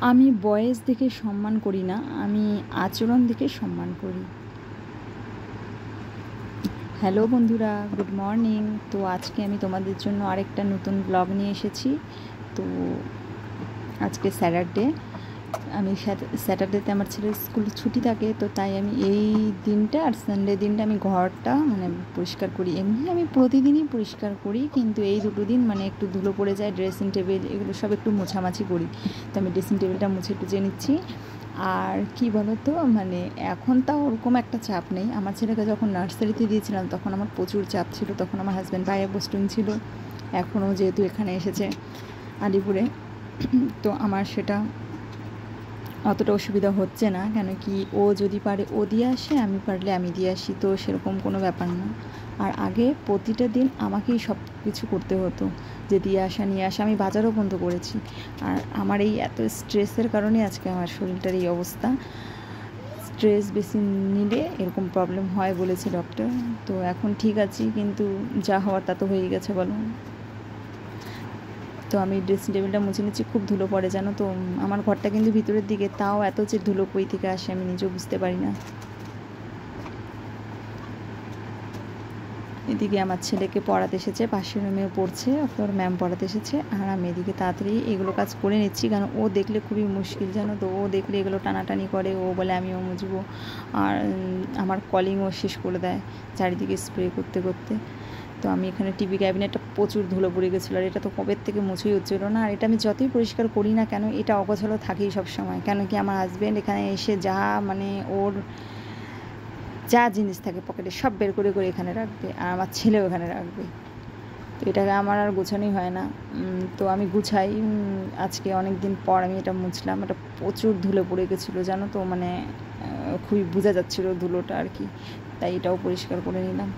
আমি বয়স দেখে সম্মান করি না, আমি আচরণ দেখে সম্মান করি। হ্যালো বন্ধুরা, গুড মর্নিং। তো আজকে আমি তোমাদের জন্য আরেকটা নতুন ব্লগ নিয়ে এসেছি। তো আজকে স্যাটারডে, আমি স্যাটারডেতে আমার ছেলের স্কুল ছুটি থাকে, তো তাই আমি এই দিনটা আর সানডে দিনটা আমি ঘরটা পরিষ্কার করি। এমনি আমি প্রতিদিনই পরিষ্কার করি, কিন্তু এই দুটো দিন একটু ধুলো পড়ে যায়, ড্রেসিং টেবিল এগুলো সব একটু মোছামাছি করি। তো আমি ড্রেসিং টেবিলটা মুছে টুচে নিচ্ছি। আর কি বলো তো, এখন তাও ওরকম একটা চাপ নেই। আমার ছেলেকে যখন নার্সারিতে দিয়েছিলাম তখন আমার প্রচুর চাপ ছিল, তখন আমার হাজব্যান্ড বাইরে পোস্টিং ছিল। এখনও যেহেতু এখানে এসেছে আলিপুরে, তো আমার সেটা অতটা অসুবিধা হচ্ছে না। কেন কি, ও যদি পারে ও দিয়ে আসে, আমি পারলে আমি দিয়ে আসি, তো সেরকম কোনো ব্যাপার না। আর আগে প্রতিটা দিন আমাকেই সব কিছু করতে হতো, যে দিয়ে আসা নিয়ে আসা, আমি বাজারও বন্ধ করেছি। আর আমার এই এত স্ট্রেসের কারণে আজকে আমার শরীরটার এই অবস্থা। স্ট্রেস বেশি নিলে এরকম প্রবলেম হয় বলেছে ডক্টর। তো এখন ঠিক আছি, কিন্তু যা হওয়ার তা তো হয়েই গেছে বলো। তো আমি ড্রেসিং টেবিলটা মুছে নিচ্ছি, খুব ধুলো পড়ে জানো তো। আমার ঘরটা কিন্তু ভিতরের দিকে, তাও এত যে ধুলো কই থেকে আসে আমি নিজেও বুঝতে পারি না। এদিকে আমার ছেলেকে পড়াতে এসেছে, পাশের রুমেও পড়ছে, ওর ম্যাম পড়াতে এসেছে, আর আমি এদিকে তাড়াতাড়ি এগুলো কাজ করে নিচ্ছি। কারণ ও দেখলে খুবই মুশকিল জানো তো, ও দেখলে এগুলো টানাটানি করে, ও বলে আমিও মুছবো। আর আমার কলিংও শেষ করে দেয় চারিদিকে স্প্রে করতে করতে। তো আমি এখানে টিভি ক্যাবিনেটটা প্রচুর ধুলো পড়ে গেছিলো, আর এটা তো কবের থেকে মুছেই হচ্ছিলো না। আর এটা আমি যতই পরিষ্কার করি না কেন, এটা অগোছালো থাকেই সবসময়। কেন কি, আমার হাজব্যান্ড এখানে এসে যা ওর যা জিনিস থাকে পকেটে সব বের করে করে এখানে রাখবে, আর আমার ছেলেও এখানে রাখবে। তো এটাকে আমার আর গোছানোই হয় না। তো আমি গুছাই। আজকে অনেক দিন পর আমি এটা মুছলাম। এটা প্রচুর ধুলো পড়ে গেছিলো জানো তো, খুবই বোঝা যাচ্ছিলো ধুলোটা আর কি। তাই এটাও পরিষ্কার করে নিলাম।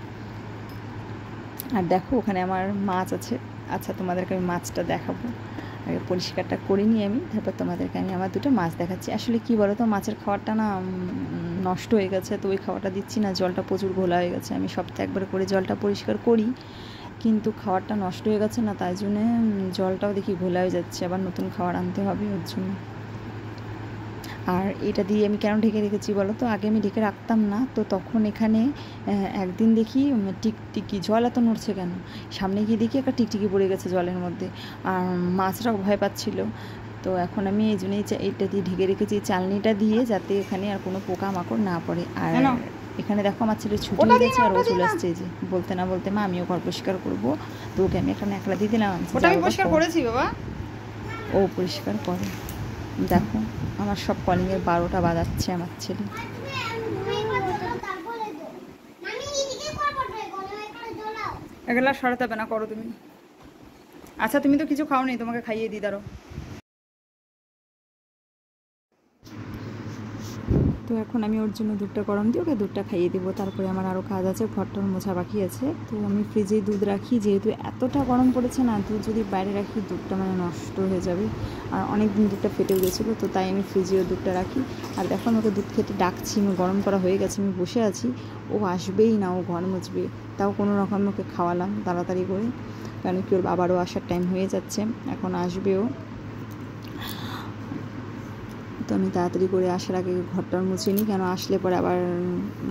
আর দেখো, ওখানে আমার মাছ আছে। আচ্ছা, তোমাদেরকে আমি মাছটা দেখাবো। আগে পরিষ্কারটা করে নিই আমি, তারপর তোমাদেরকে আমি আমার দুটো মাছ দেখাচ্ছি। আসলে কি বলো তো, মাছের খাবারটা না নষ্ট হয়ে গেছে, তো ওই খাবারটা দিচ্ছি না। জলটা প্রচুর ঘোলা হয়ে গেছে। আমি সপ্তাহে একবার করে জলটা পরিষ্কার করি, কিন্তু খাবারটা নষ্ট হয়ে গেছে না, তাই জন্যে জলটাও দেখি ঘোলা হয়ে যাচ্ছে। আবার নতুন খাবার আনতে হবে ওর জন্য। আর এটা দিয়ে আমি কেন ঢেকে রেখেছি বলো তো, আগে আমি ঢেকে রাখতাম না। তো তখন এখানে একদিন দেখি টিকটিকি, জল এত নড়ছে কেন, সামনে গিয়ে দেখি একটা টিকটিকি পড়ে গেছে জলের মধ্যে। আর মাছটাও ভয় পাচ্ছিল। তো এখন আমি এই জন্যই এইটা দিয়ে ঢেকে রেখেছি, চালনিটা দিয়ে, যাতে এখানে আর কোনো পোকামাকড় না পড়ে। আর এখানে দেখো আমার ছেলে ছুটি হয়ে গেছে, আর ও চলে আসছে। যে বলতে না বলতে, মা আমিও ঘর পরিষ্কার করবো। তো ওকে আমি এখানে একলা দিয়ে দিলাম। পরিষ্কার করেছি বাবা, ও পরিষ্কার করে। দেখো, আমার সব কলিংয়ের 12টা বাজাচ্ছে আমার ছেলে। এগুলা সরাতে হবে না, করো তুমি। আচ্ছা, তুমি তো কিছু খাওনি, তোমাকে খাইয়ে দিই, দাঁড়ো। তো এখন আমি ওর জন্য দুধটা গরম দিয়ে ওকে দুধটা খাইয়ে দেবো। তারপরে আমার আরও কাজ আছে, ঘরটার মোছা বাকি আছে। তো আমি ফ্রিজেই দুধ রাখি, যেহেতু এতটা গরম পড়েছে না, দুধ যদি বাইরে রাখি দুধটা নষ্ট হয়ে যাবে। আর অনেক দিন দুধটা ফেটেও গেছিলো, তো তাই আমি ফ্রিজেও দুধটা রাখি। আর দেখো, আমাকে দুধ খেতে ডাকছি, আমি গরম করা হয়ে গেছে, আমি বসে আছি। ও আসবেই না, ও ঘর মুছবে। তাও কোনো রকম ওকে খাওয়ালাম তাড়াতাড়ি করে, কারণ কি ওর বাবারও আসার টাইম হয়ে যাচ্ছে, এখন আসবেও। তো আমি তাড়াতাড়ি করে আসার আগে ঘরটা মুছে নিই, কেন আসলে পরে আবার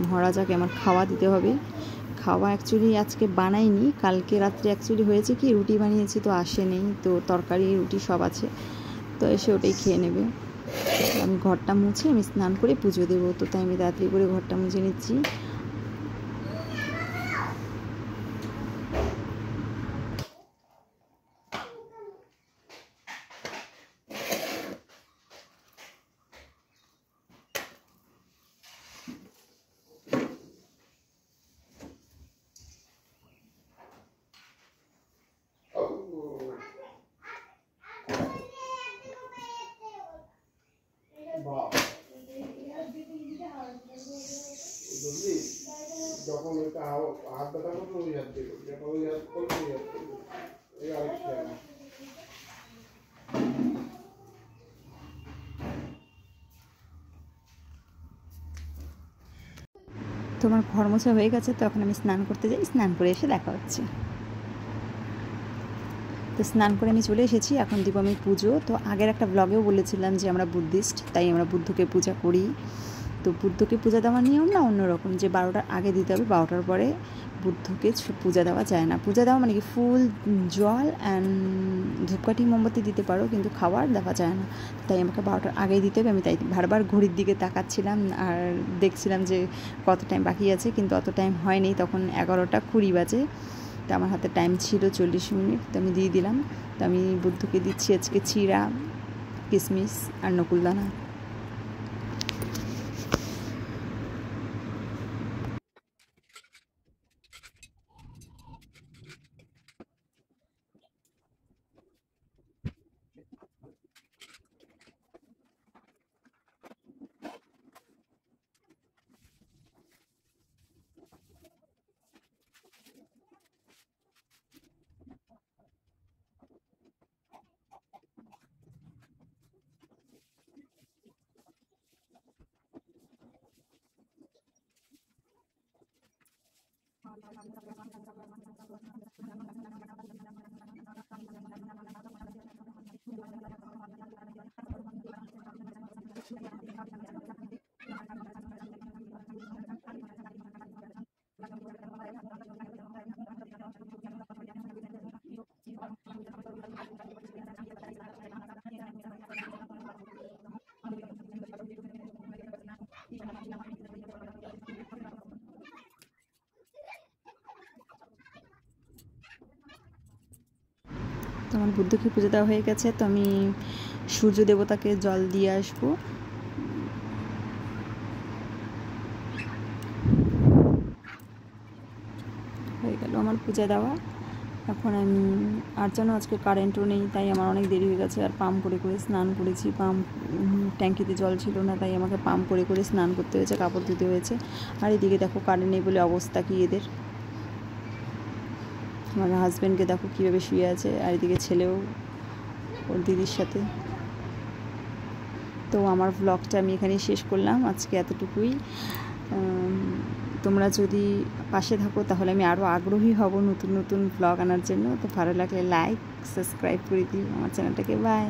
মহারাজাকে আমার খাওয়া দিতে হবে। খাওয়া অ্যাকচুয়ালি আজকে বানাইনি, কালকে রাত্রে অ্যাকচুয়ালি হয়েছে কি, রুটি বানিয়েছি, তো আসে নেই, তো তরকারি রুটি সব আছে, তো এসে ওটাই খেয়ে নেবে। আমি ঘরটা মুছে আমি স্নান করে পুজো দেবো, তো তাই আমি তাড়াতাড়ি করে ঘরটা মুছে নিচ্ছি। যখন ওইটা হাত ব্যথা করবে ওই হাত দিয়ে যখন ওই হাত করবে ওই হাত করবে, এই আরেক খেয়াল। তোমার ঘর মোছা হয়ে গেছে, তো এখন আমি স্নান করতে যাই, স্নান করে এসে দেখা হচ্ছে। তো স্নান করে আমি চলে এসেছি, এখন দিব আমি পুজো। তো আগের একটা ব্লগেও বলেছিলাম যে আমরা বুদ্ধিস্ট, তাই আমরা বুদ্ধকে পূজা করি। তো বুদ্ধকে পূজা দেওয়ার নিয়ম না অন্যরকম, যে 12টার আগে দিতে হবে, 12টার পরে বুদ্ধকে পূজা দেওয়া যায় না। পূজা দেওয়া মানে কি ফুল, জল অ্যান্ড ধূপকাঠি, মোমবাতি দিতে পারো, কিন্তু খাবার দেওয়া যায় না। তাই আমাকে 12টার আগেই দিতে হবে। আমি তাই বারবার ঘড়ির দিকে তাকাচ্ছিলাম আর দেখছিলাম যে কত টাইম বাকি আছে, কিন্তু অত টাইম হয়নি। তখন 11টা 20 বাজে। তো আমার হাতে টাইম ছিল 40 মিনিট। তো আমি দিয়ে দিলাম। তো আমি বুদ্ধকে দিচ্ছি আজকে চিড়া, কিশমিশ আর নকুলদানা। তো আমার বুদ্ধকে পুজো দেওয়া হয়ে গেছে। তো আমি সূর্য দেবতাকে জল দিয়ে আসবো। হয়ে গেল আমার পূজা দেওয়া। এখন আমি আর যেন আজকে কারেন্টও নেই, তাই আমার অনেক দেরি হয়ে গেছে। আর পাম্প করে করে স্নান করেছি, ট্যাঙ্কিতে জল ছিল না, তাই আমাকে পাম্প করে করে স্নান করতে হয়েছে, কাপড় ধুতে হয়েছে। আর এদিকে দেখো কারেন্ট নেই বলে অবস্থা কি এদের। আমার হাজব্যান্ডকে দেখো কীভাবে শুয়ে আছে, আর এদিকে ছেলেও ওর দিদির সাথে। তো আমার ব্লগটা আমি এখানেই শেষ করলাম আজকে, এতটুকুই। তোমরা যদি পাশে থাকো তাহলে আমি আরও আগ্রহী হব নতুন নতুন ব্লগ আনার জন্য। তো ভালো লাগলে লাইক, সাবস্ক্রাইব করে দিও আমার চ্যানেলটাকে। বাই।